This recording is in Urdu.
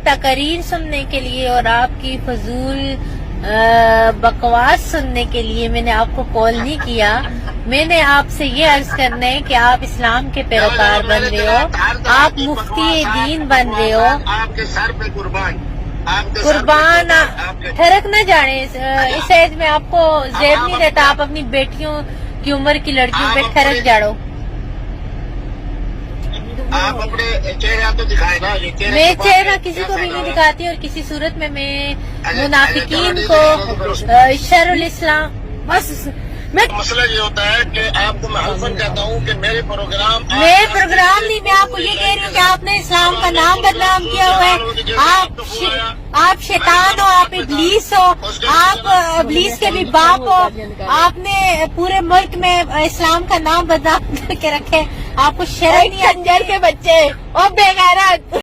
تقاریر سننے کے لیے اور آپ کی فضول بکواس سننے کے لیے میں نے آپ کو کال نہیں کیا. میں نے آپ سے یہ عرض کرنا ہے کہ آپ اسلام کے پیروکار بن رہے ہو, آپ مفتی دین بن رہے ہو. آپ کے سر پہ قربان ٹھرک نہ جانے. اس ایج میں آپ کو زیب نہیں رہتا, آپ اپنی بیٹیوں کی عمر کی لڑکیوں پہ ٹھرک جاڑو. آپ اپنے چہرہ تو دکھائے نا. میں چہرہ کسی کو بھی نہیں دکھاتی, اور کسی صورت میں منافقین کو شر الاسلام بس. مسئلہ یہ ہوتا ہے کہ آپ کو میں حلفاً کہتا ہوں کہ میرے پروگرام نہیں, میں آپ کو یہ کہہ رہی ہوں کہ آپ نے اسلام کا نام بدنام کیا ہوا ہے. آپ شیطان ہو, آپ ابلیس ہو, آپ ابلیس کے بھی باپ ہو. آپ نے پورے ملک میں اسلام کا نام بدنام کر کے رکھے. آپ کو شرم نہیں آتی. کے بچے اور بے غیرت.